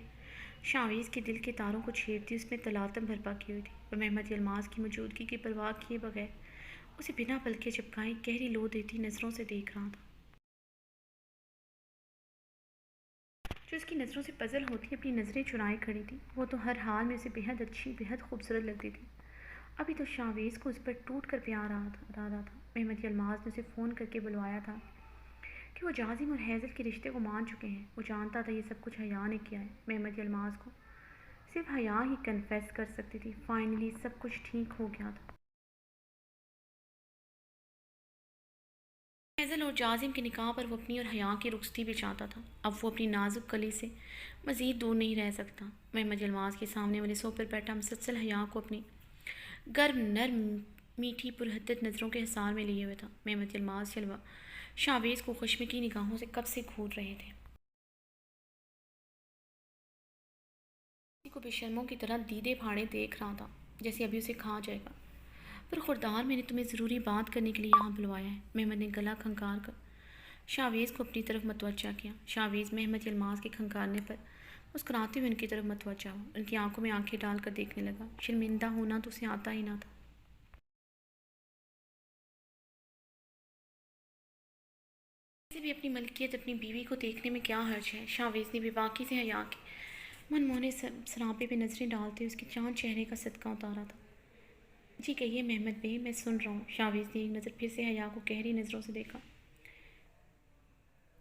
شاویز کے دل کے تاروں کو چھیڑتی اس میں تلاطم برپا کی ہوئی تھی، اور محمد یلماز کی موجودگی کی پرواہ کیے بغیر اسے بنا پلکیں جھپکائے گہری لو دیتی نظروں سے دیکھ رہا تھا۔ جو اس کی نظروں سے پزل ہوتی اپنی نظریں چرائے کھڑی تھی، وہ تو ہر حال میں اسے بےحد اچھی بےحد خوبصورت لگتی تھی۔ ابھی تو شاویز کو اس پر ٹوٹ کر پیار آ رہا تھا۔ محمد یلماز نے اسے فون کر کے بلوایا تھا کہ وہ جازم اور ہیزل کے رشتے کو مان چکے ہیں۔ وہ جانتا تھا یہ سب کچھ حیا نے کیا ہے۔ محمد یلماز کو صرف حیا ہی کنفیس کر سکتی تھی۔ فائنلی سب کچھ ٹھیک ہو گیا تھا۔ ہیزل اور جازم کے نکاح پر وہ اپنی اور حیا کی رخصتی بھی چاہتا تھا۔ اب وہ اپنی نازک کلی سے مزید دور نہیں رہ سکتا۔ محمد یلماز کے سامنے والے صوفے پر بیٹھا مسلسل حیا کو اپنی گرم نرم میٹھی پرحدت نظروں کے حصار میں لیے ہوئے تھا۔ محمد یلماز شاویز کو خشمگی نگاہوں سے کب سے گھور رہے تھے۔ کسی کو بے شرموں کی طرح دیدے پھاڑے دیکھ رہا تھا، جیسے ابھی اسے کھا جائے گا۔ پر خردار، میں نے تمہیں ضروری بات کرنے کے لیے یہاں بلوایا ہے۔ محمد نے گلا کھنکار کر شاویز کو اپنی طرف متوجہ کیا۔ شاویز محمد یلماز کے کھنکارنے پر مسکراتے ہوئے ان کی طرف متوجہ ہوا، ان کی آنکھوں میں آنکھیں ڈال کر دیکھنے لگا۔ شرمندہ ہونا تو اسے آتا ہی نہ تھا۔ اسے بھی اپنی ملکیت اپنی بیوی کو دیکھنے میں کیا حرج ہے؟ شاویز نے بے باکی سے حیا کے من موہنے سراپے پہ نظریں ڈالتے اس کے چاند چہرے کا صدقہ اتارا تھا۔ جی کہیے محمد بے، میں سن رہا ہوں۔ شاویز نے ایک نظر پھر سے حیا کو گہری نظروں سے دیکھا۔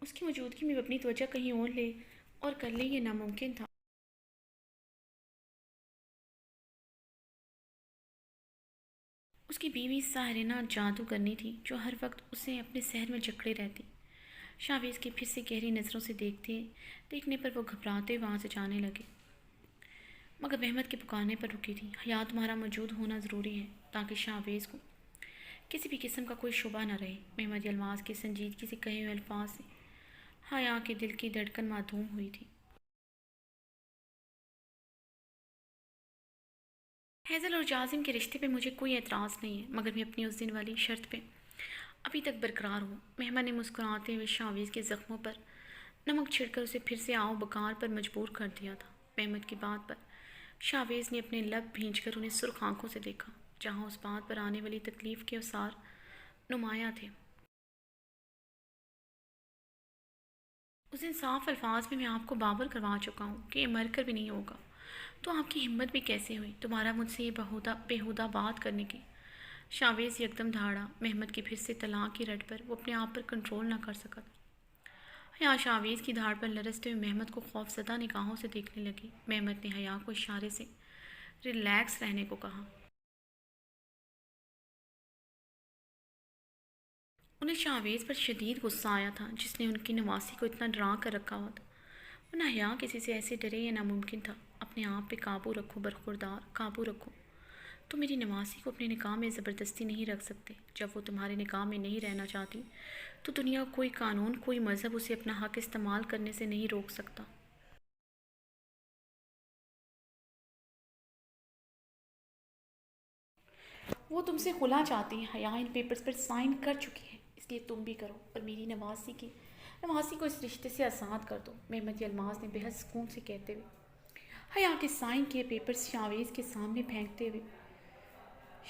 اس کی موجودگی میں اپنی توجہ کہیں اور لے اور کر لے یہ ناممکن تھا۔ اس کی بیوی ساحرہ جادوگرنی تھی جو ہر وقت اسے اپنے سحر میں جکڑے رہتی۔ شاویز کے پھر سے گہری نظروں سے دیکھنے پر وہ گھبراتے وہاں سے جانے لگے، مگر محمد کے پکارنے پر رکی تھی۔ حیا، تمہارا موجود ہونا ضروری ہے تاکہ شاویز کو کسی بھی قسم کا کوئی شبہ نہ رہے۔ محمد یلماز کے سنجیدگی سے کہے ہوئے الفاظ سے حیا کے دل کی دھڑکن معدوم ہوئی تھی۔ ہیزل اور جازم کے رشتے پہ مجھے کوئی اعتراض نہیں ہے، مگر میں اپنی اس دن والی شرط پہ ابھی تک برقرار ہوں۔ محمد نے مسکراتے ہوئے شاویز کے زخموں پر نمک چھڑ کر اسے پھر سے آؤ بکار پر مجبور کر دیا تھا۔ محمد کی بات پر شاویز نے اپنے لب بھینچ کر انہیں سرخ آنکھوں سے دیکھا، جہاں اس بات پر آنے والی تکلیف کے آثار نمایاں تھے۔ اس دن صاف الفاظ میں آپ کو باور کروا چکا ہوں کہ یہ مر کر بھی نہیں ہوگا، تو آپ کی ہمت بھی کیسے ہوئی تمہارا مجھ سے یہ بےہودہ بات کرنے کی؟ شاویز یکدم دھاڑا، مہمت کی پھر سے طلاق کی رٹ پر وہ اپنے آپ پر کنٹرول نہ کر سکا تھا۔ حیا شاویز کی دھاڑ پر لرزتے ہوئے مہمت کو خوفزدہ نگاہوں سے دیکھنے لگی۔ مہمت نے حیا کو اشارے سے ریلیکس رہنے کو کہا۔ انہیں شاویز پر شدید غصہ آیا تھا جس نے ان کی نواسی کو اتنا ڈرا کر رکھا ہوا تھا، ورنہ حیا کسی سے ایسے ڈرے یہ ناممکن تھا۔ اپنے آپ پہ قابو رکھو برخوردار، قابو رکھو۔ تم میری نواسی کو اپنے نکاح میں زبردستی نہیں رکھ سکتے۔ جب وہ تمہارے نکاح میں نہیں رہنا چاہتی تو دنیا کوئی قانون، کوئی مذہب اسے اپنا حق استعمال کرنے سے نہیں روک سکتا۔ وہ تم سے خلا چاہتی ہیں۔ حیا ان پیپرز پر سائن کر چکی ہے، اس لیے تم بھی کرو اور میری نواسی کو اس رشتے سے آزاد کر دو، مہمت الماس نے بے حد سکون سے کہتے ہوئے حیا کے سائن کیے پیپرز شاویز کے سامنے پھینکتے ہوئے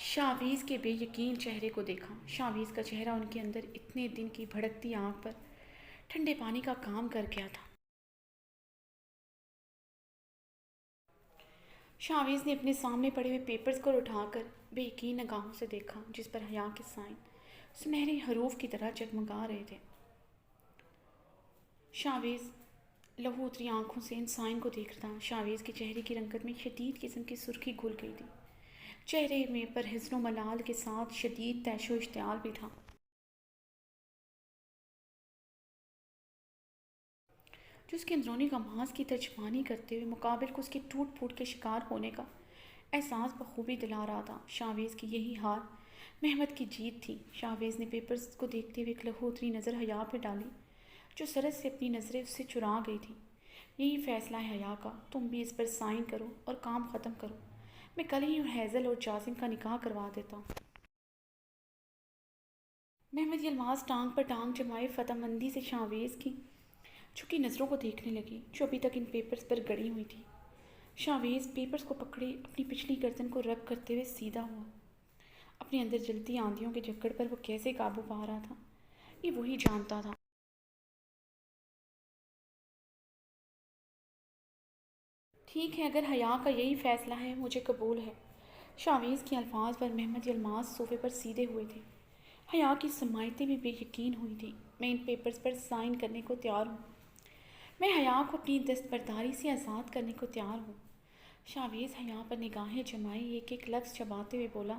شاویز کے بے یقین چہرے کو دیکھا۔ شاویز کا چہرہ ان کے اندر اتنے دن کی بھڑکتی آگ پر ٹھنڈے پانی کا کام کر گیا تھا۔ شاویز نے اپنے سامنے پڑے ہوئے پیپرز کو اٹھا کر بے یقین نگاہوں سے دیکھا جس پر حیا کے سائن سنہرے حروف کی طرح جگمگا رہے تھے۔ شاویز لہو اتری آنکھوں سے ان سائن کو دیکھ رہا تھا۔ شاویز کے چہرے کی رنگت میں شدید قسم کی سرخی گھل گئی تھی، چہرے میں پر حزن و ملال کے ساتھ شدید طیش و اشتعال بھی تھا۔ جو اس کے اندرونی غماز کی ترجمانی کرتے ہوئے مقابل کو اس کے ٹوٹ پھوٹ کے شکار ہونے کا احساس بخوبی دلا رہا تھا۔ شاویز کی یہی ہار مہمت کی جیت تھی۔ شاویز نے پیپرز کو دیکھتے ہوئے ایک لہو اتری نظر حیا پہ ڈالی جو سرد سے اپنی نظریں اس سے چرا گئی تھی۔ یہی فیصلہ ہے حیا کا، تم بھی اس پر سائن کرو اور کام ختم کرو۔ میں کل ہی حیزل اور جاسم کا نکاح کروا دیتا ہوں۔ مہمت الماس ٹانگ پر ٹانگ جمائے فتح مندی سے شاویز کی جھکی نظروں کو دیکھنے لگی جو ابھی تک ان پیپرز پر گڑی ہوئی تھی۔ شاویز پیپرز کو پکڑے اپنی پچھلی گردن کو رب کرتے ہوئے سیدھا ہوا۔ اپنے اندر جلتی آندھیوں کے جھکڑ پر وہ کیسے قابو پا رہا تھا یہ وہی جانتا تھا۔ ٹھیک ہے، اگر حیا کا یہی فیصلہ ہے مجھے قبول ہے۔ شاویز کے الفاظ پر مہمت الماس صوفے پر سیدھے ہوئے تھے۔ حیا کی سماعتیں بھی بے یقین ہوئی تھیں۔ میں ان پیپرز پر سائن کرنے کو تیار ہوں۔ میں حیا کو اپنی دستبرداری سے آزاد کرنے کو تیار ہوں۔ شاویز حیا پر نگاہیں جمائے ایک ایک لفظ چباتے ہوئے بولا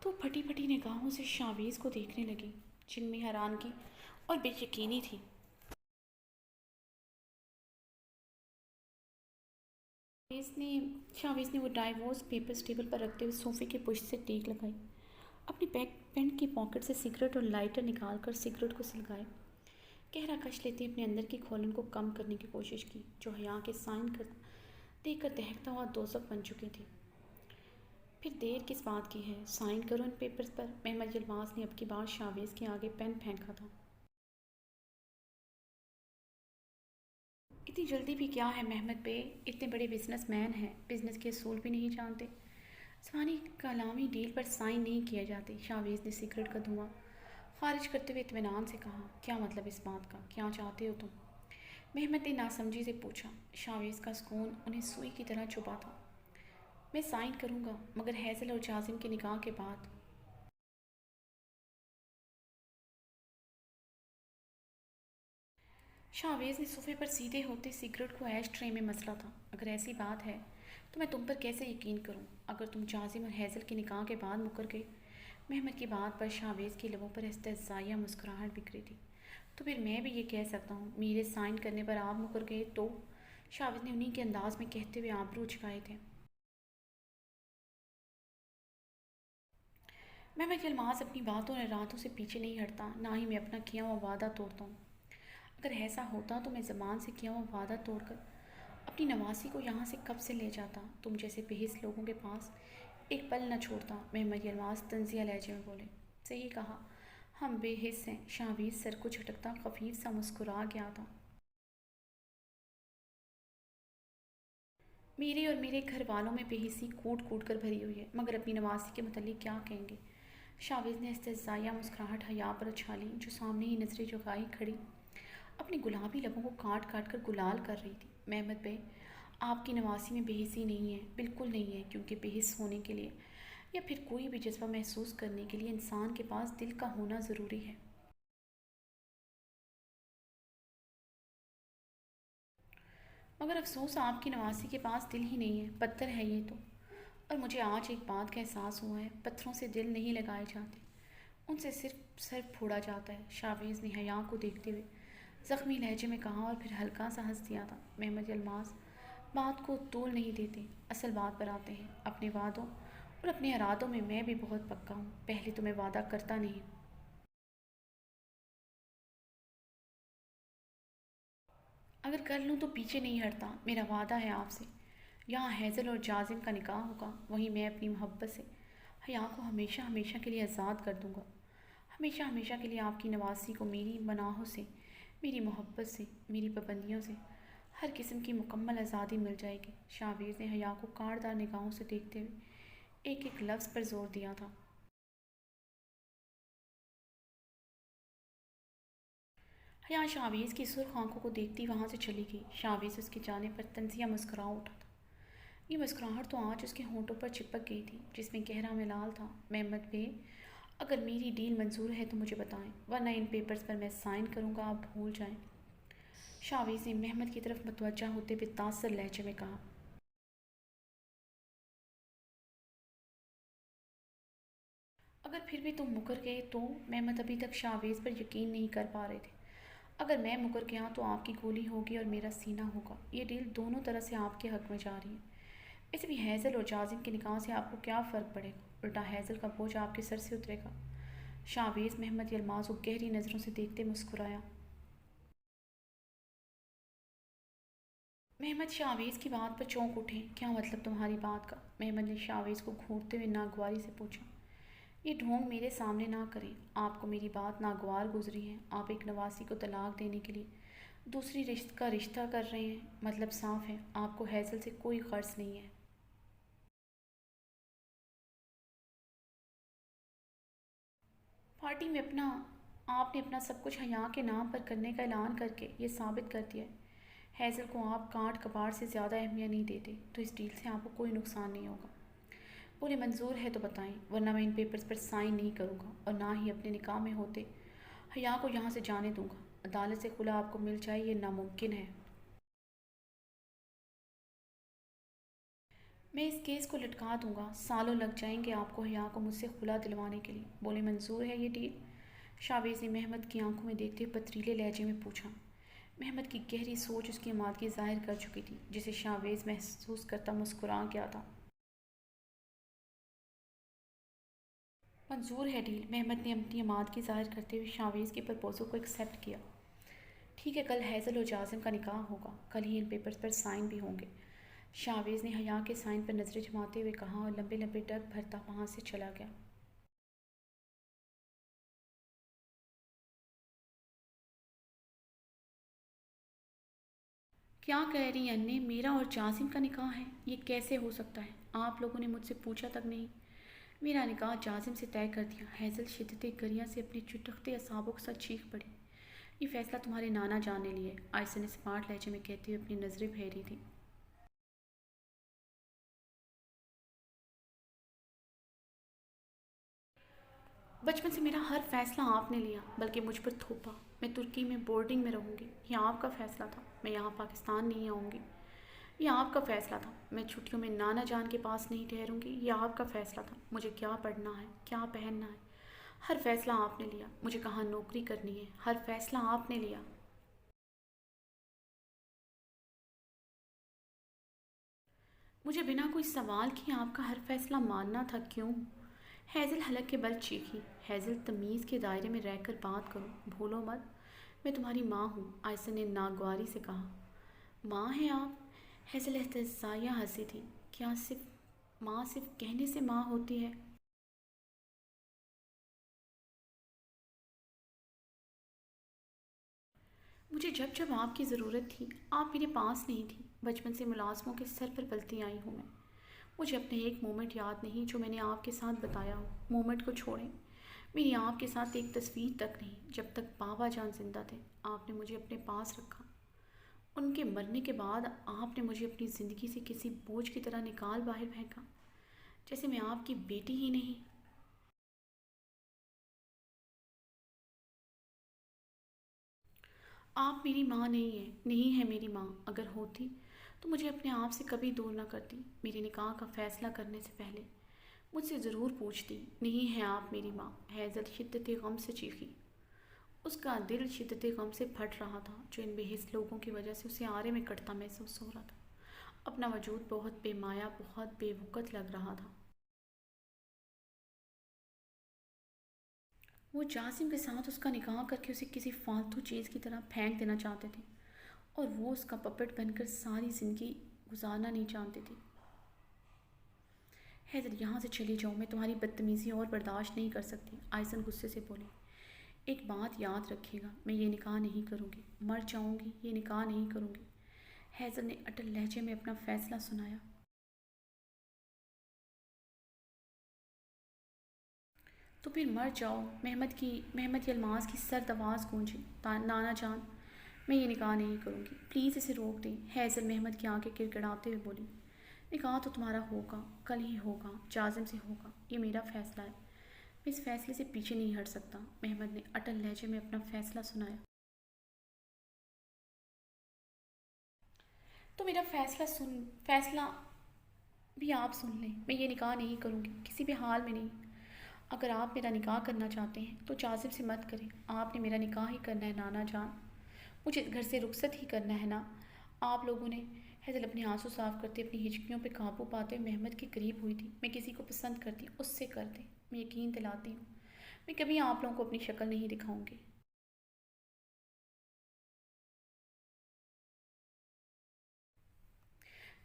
تو پھٹی پھٹی نگاہوں سے شاویز کو دیکھنے لگی جن میں حیرانگی اور بے یقینی تھی۔ شاویز نے وہ ڈائیورس پیپرز ٹیبل پر رکھتے ہوئے صوفے کے پشت سے ٹیک لگائی، اپنی پینٹ کی پاکٹ سے سگریٹ اور لائٹر نکال کر سگریٹ کو سلگائے، گہرا کش لیتے اپنے اندر کی کھولن کو کم کرنے کی کوشش کی جو حیا کے سائن دیکھ کر دہکتا ہوا دوزخ بن چکی تھی۔ پھر دیر کس بات کی ہے، سائن کرو ان پیپرز پر۔ مہمت الماس نے اب کی بار شاویز کے آگے پین پھینکا تھا۔ اتنی جلدی بھی کیا ہے مہمت بے، اتنے بڑے بزنس مین ہیں، بزنس کے اصول بھی نہیں جانتے؟ زبانی کلامی ڈیل پر سائن نہیں کیا جاتے۔ شاویز نے سگریٹ کا دھواں خارج کرتے ہوئے اطمینان سے کہا۔ کیا مطلب اس بات کا، کیا چاہتے ہو تم؟ مہمت نے ناسمجھی سے پوچھا۔ شاویز کا سکون انہیں سوئی کی طرح چبھا تھا۔ میں سائن کروں گا مگر حیزل اور جاسم کے نکاح کے بعد۔ شاویز نے صوفے پر سیدھے ہوتے سگریٹ کو ایش ٹرے میں مسلا تھا۔ اگر ایسی بات ہے تو میں تم پر کیسے یقین کروں اگر تم جاسم اور حیزل کے نکاح کے بعد مکر گئے؟ مہمت کی بات پر شاویز کی لبوں پر استہزائیہ مسکراہٹ بکھری تھی۔ تو پھر میں بھی یہ کہہ سکتا ہوں میرے سائن کرنے پر آپ مکر گئے تو؟ شاویز نے انہیں کے انداز میں کہتے ہوئے آبرو اچکائے تھے۔ مہمت الماس اپنی باتوں اور ارادوں سے پیچھے نہیں ہٹتا، نہ ہی میں اپنا کیا ہوا وعدہ توڑتا ہوں۔ اگر ایسا ہوتا تو میں زبان سے کیا ہوا وعدہ توڑ کر اپنی نواسی کو یہاں سے کب سے لے جاتا، تم جیسے بے حس لوگوں کے پاس ایک پل نہ چھوڑتا۔ مہمت الماس طنزیہ لہجے میں بولے۔ صحیح کہا، ہم بے حس ہیں۔ شاویز سر کو جھٹکتا خفیف سا مسکرا گیا تھا۔ میرے اور میرے گھر والوں میں بے حسی کوٹ کوٹ کر بھری ہوئی ہے، مگر اپنی نواسی کے متعلق کیا کہیں گے؟ شاویز نے استہزائیہ مسکراہٹ حیا پر اچھالی جو سامنے ہی نظریں جھکائی کھڑی اپنی گلابی لبوں کو کاٹ کاٹ کر گلال کر رہی تھی۔ محمد بھائی، آپ کی نواسی میں بے حسی نہیں ہے، بالکل نہیں ہے، کیونکہ بے حس ہونے کے لیے یا پھر کوئی بھی جذبہ محسوس کرنے کے لیے انسان کے پاس دل کا ہونا ضروری ہے۔ مگر افسوس آپ کی نواسی کے پاس دل ہی نہیں ہے، پتھر ہے یہ تو۔ اور مجھے آج ایک بات کا احساس ہوا ہے، پتھروں سے دل نہیں لگائے جاتے، ان سے صرف سر پھوڑا جاتا ہے۔ شاویز نے حیا کو دیکھتے ہوئے زخمی لہجے میں کہا اور پھر ہلکا سا ہنس دیا تھا۔ محمد الماس بات کو طول نہیں دیتے، اصل بات پر آتے ہیں۔ اپنے وعدوں اور اپنے ارادوں میں بھی بہت پکا ہوں۔ پہلے تو میں وعدہ کرتا نہیں، اگر کر لوں تو پیچھے نہیں ہٹتا۔ میرا وعدہ ہے آپ سے، یہاں ہیزل اور جازم کا نکاح ہوگا، وہیں میں اپنی محبت سے حیا کو ہمیشہ ہمیشہ کے لیے آزاد کر دوں گا۔ ہمیشہ ہمیشہ کے لیے آپ کی نواسی کو میری پناہوں سے، میری محبت سے، میری پابندیوں سے ہر قسم کی مکمل آزادی مل جائے گی۔ شاویز نے حیا کو کاٹدار نگاہوں سے دیکھتے ہوئے ایک ایک لفظ پر زور دیا تھا۔ حیا شاویز کی سرخ آنکھوں کو دیکھتی وہاں سے چلی گئی۔ شاویز اس کی جانب پر طنزیہ مسکرا اٹھا تھا۔ یہ مسکراہٹ تو آج اس کے ہونٹوں پر چپک گئی تھی، جس میں گہرا ملال تھا۔ محمد بے، اگر میری ڈیل منظور ہے تو مجھے بتائیں، ورنہ ان پیپرز پر میں سائن کروں گا، آپ بھول جائیں۔ شاویز نے محمد کی طرف متوجہ ہوتے ہوئے تاثر لہجے میں کہا۔ اگر پھر بھی تم مکر گئے تو؟ محمد ابھی تک شاویز پر یقین نہیں کر پا رہے تھے۔ اگر میں مکر گیا تو آپ کی گولی ہوگی اور میرا سینہ ہوگا۔ یہ ڈیل دونوں طرح سے آپ کے حق میں جا رہی ہے۔ ویسے بھی ہیزل اور جازم کے نکاح سے آپ کو کیا فرق پڑے گا؟ الٹا ہیزل کا بوجھ آپ کے سر سے اترے گا۔ شاویز محمد یلماز کو گہری نظروں سے دیکھتے مسکرایا۔ محمد شاویز کی بات پر چونک اٹھے۔ کیا مطلب تمہاری بات کا؟ محمد نے شاویز کو گھورتے ہوئے ناگواری سے پوچھا۔ یہ ڈھونگ میرے سامنے نہ کریں، آپ کو میری بات ناگوار گزری ہے۔ آپ ایک نواسی کو طلاق دینے کے لیے دوسری رشت کا رشتہ کر رہے ہیں، مطلب صاف ہے، آپ کو ہیزل سے کوئی غرض نہیں ہے۔ پارٹی میں آپ نے اپنا سب کچھ حیا کے نام پر کرنے کا اعلان کر کے یہ ثابت کر دیا ہے۔ ہیزل کو آپ کانٹ کباڑ سے زیادہ اہمیت نہیں دیتے، تو اس ڈیل سے آپ کو کوئی نقصان نہیں ہوگا۔ بولے منظور ہے تو بتائیں، ورنہ میں ان پیپرز پر سائن نہیں کروں گا اور نہ ہی اپنے نکاح میں ہوتے حیا کو یہاں سے جانے دوں گا۔ عدالت سے خلا آپ کو مل جائے یہ ناممکن ہے۔ میں اس کیس کو لٹکا دوں گا، سالوں لگ جائیں گے آپ کو حیا کو مجھ سے خلا دلوانے کے لیے۔ بولے منظور ہے یہ ڈیل؟ شاویز نے محمد کی آنکھوں میں دیکھتے پتریلے لہجے میں پوچھا۔ محمد کی گہری سوچ اس کی آمادگی ظاہر کر چکی تھی، جسے شاویز محسوس کرتا مسکرا گیا تھا۔ منظور ہے ڈیل۔ محمد نے اپنی آمادگی ظاہر کرتے ہوئے شاویز کے پرپوزل کو ایکسیپٹ کیا۔ ٹھیک ہے، کل ہیزل اور جازم کا نکاح ہوگا، کل ہی ان پیپرز پر سائن بھی ہوں گے۔ شاویز نے حیا کے سائن پر نظریں جماتے ہوئے کہا اور لمبے لمبے ڈگ بھرتا وہاں سے چلا گیا۔ کیا کہہ رہی ہیں انّے؟ میرا اور جازم کا نکاح ہے؟ یہ کیسے ہو سکتا ہے؟ آپ لوگوں نے مجھ سے پوچھا تک نہیں۔ میرا نکاح جازم سے طے کر دیا۔ ہیزل شدت گریہ سے اپنے چٹکتے اعصابوں کے ساتھ چیخ پڑی۔ یہ فیصلہ تمہارے نانا جان نے لیا ہے، آئسن نے سمارٹ لہجے میں کہتے ہوئے اپنی نظریں پھیری تھیں۔ بچپن سے میرا ہر فیصلہ آپ نے لیا، بلکہ مجھ پر تھوپا۔ میں ترکی میں بورڈنگ میں رہوں گی، یہ آپ کا فیصلہ تھا۔ میں یہاں پاکستان نہیں آؤں گی، یہ آپ کا فیصلہ تھا۔ میں چھٹیوں میں نانا جان کے پاس نہیں ٹھہروں گی، یہ آپ کا فیصلہ تھا۔ مجھے کیا پڑھنا ہے، کیا پہننا ہے، ہر فیصلہ آپ نے لیا۔ مجھے کہاں نوکری کرنی ہے، ہر فیصلہ آپ نے لیا۔ مجھے بنا کوئی سوال کیے آپ کا ہر فیصلہ ماننا تھا، کیوں؟ ہیزل حلق کے بل چیخی۔ ہیزل، تمیز کے دائرے میں رہ کر بات کرو، بھولو مت میں تمہاری ماں ہوں، آئسن نے ناگواری سے کہا۔ ماں ہیں آپ؟ ہیزل احتجاجیہ ہنسی تھی۔ کیا صرف ماں صرف کہنے سے ماں ہوتی ہے؟ مجھے جب جب آپ کی ضرورت تھی آپ میرے پاس نہیں تھی۔ بچپن سے ملازموں کے سر پر پلتی آئی ہوں میں۔ مجھے اپنے ایک مومنٹ یاد نہیں جو میں نے آپ کے ساتھ بتایا ہو۔ مومنٹ کو چھوڑیں، میری آپ کے ساتھ ایک تصویر تک نہیں، جب تک بابا جان زندہ تھے آپ نے مجھے اپنے پاس رکھا۔ ان کے مرنے کے بعد آپ نے مجھے اپنی زندگی سے کسی بوجھ کی طرح نکال باہر پھینکا، جیسے میں آپ کی بیٹی ہی نہیں۔ آپ میری ماں نہیں ہے میری ماں۔ اگر ہوتی تو مجھے اپنے آپ سے کبھی دور نہ کرتی۔ میرے نکاح کا فیصلہ کرنے سے پہلے مجھ سے ضرور پوچھتی، نہیں ہے آپ میری ماں؟ حیضل شدت غم سے چیخی۔ اس کا دل شدت غم سے پھٹ رہا تھا، جو ان بے حس لوگوں کی وجہ سے اسے آرے میں کٹتا محسوس ہو رہا تھا۔ اپنا وجود بہت بے مایا، بہت بے وقت لگ رہا تھا۔ وہ جاسم کے ساتھ اس کا نکاح کر کے اسے کسی فالتو چیز کی طرح پھینک دینا چاہتے تھے، اور وہ اس کا پپٹ بن کر ساری زندگی گزارنا نہیں چاہتے تھے۔ حیدر یہاں سے چلی جاؤ، میں تمہاری بدتمیزی اور برداشت نہیں کر سکتی، آئسن غصے سے بولی۔ ایک بات یاد رکھیے گا، میں یہ نکاح نہیں کروں گی، مر جاؤں گی یہ نکاح نہیں کروں گی۔ حیدر نے اٹل لہجے میں اپنا فیصلہ سنایا۔ تو پھر مر جاؤ۔ محمد یلماز کی سرد آواز گونجی۔ نانا جان، میں یہ نکاح نہیں کروں گی، پلیز اسے روک دیں، حیدر محمد کی آنکھیں گڑگڑاتے ہوئے بولی۔ نکاح تو تمہارا ہوگا، کل ہی ہوگا، جازم سے ہوگا، یہ میرا فیصلہ ہے، میں اس فیصلے سے پیچھے نہیں ہٹ سکتا۔ محمد نے اٹل لہجے میں اپنا فیصلہ سنایا۔ تو میرا فیصلہ بھی آپ سن لیں، میں یہ نکاح نہیں کروں گی، کسی بھی حال میں نہیں۔ اگر آپ میرا نکاح کرنا چاہتے ہیں تو جازم سے مت کریں، آپ نے میرا نکاح ہی کرنا ہے نانا جان، مجھے گھر سے رخصت ہی کرنا ہے نا آپ لوگوں نے۔ حیدر اپنے آنسو صاف کرتے اپنی ہچکیوں پہ قابو پاتے محمد کے قریب ہوئی تھی۔ میں کسی کو پسند کرتی ہوں اس سے کر دیں، میں یقین دلاتی ہوں، میں کبھی آپ لوگوں کو اپنی شکل نہیں دکھاؤں گی۔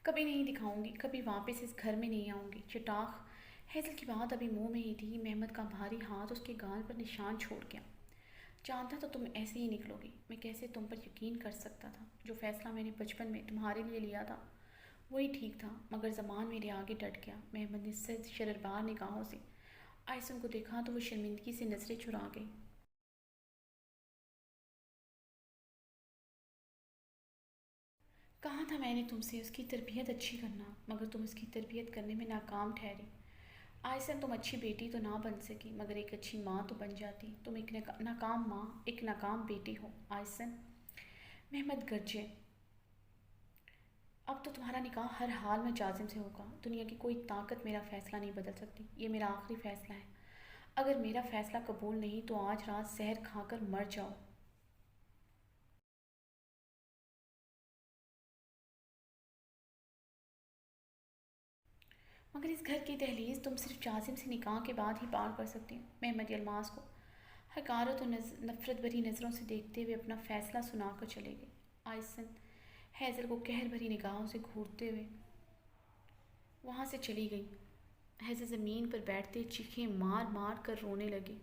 کبھی نہیں دکھاؤں گی، کبھی واپس اس گھر میں نہیں آؤں گی، چٹاخ۔ حیدر کی بات ابھی منہ میں ہی تھی، محمد کا بھاری ہاتھ اس کے گال پر نشان چھوڑ گیا۔ جانتا تو تم ایسے ہی نکلو گی، میں کیسے تم پر یقین کر سکتا تھا؟ جو فیصلہ میں نے بچپن میں تمہارے لیے لیا تھا وہی ٹھیک تھا، مگر زمان میرے آگے ڈٹ گیا۔ محمد نے سرد شرربار نگاہوں سے آئسن کو دیکھا تو وہ شرمندگی سے نظریں چرا گئی۔ کہا تھا میں نے تم سے اس کی تربیت اچھی کرنا، مگر تم اس کی تربیت کرنے میں ناکام ٹھہری۔ آئسن تم اچھی بیٹی تو نہ بن سکی، مگر ایک اچھی ماں تو بن جاتی۔ تم ایک ناکام ماں، ایک ناکام بیٹی ہو آئسن۔ محمد گرجے، اب تو تمہارا نکاح ہر حال میں جازم سے ہوگا، دنیا کی کوئی طاقت میرا فیصلہ نہیں بدل سکتی، یہ میرا آخری فیصلہ ہے۔ اگر میرا فیصلہ قبول نہیں تو آج رات زہر کھا کر مر جاؤ۔ مگر اس گھر کی دہلیز تم صرف جازم سے نکاح کے بعد ہی پار کر سکتی ہو۔ محمد یلماز کو حقارت و نفرت بھری نظروں سے دیکھتے ہوئے اپنا فیصلہ سنا کر چلے گئے۔ آئسن حیدر کو قہر بھری نگاہوں سے گھورتے ہوئے وہاں سے چلی گئی۔ حیدر زمین پر بیٹھتے چیخیں مار مار کر رونے لگے۔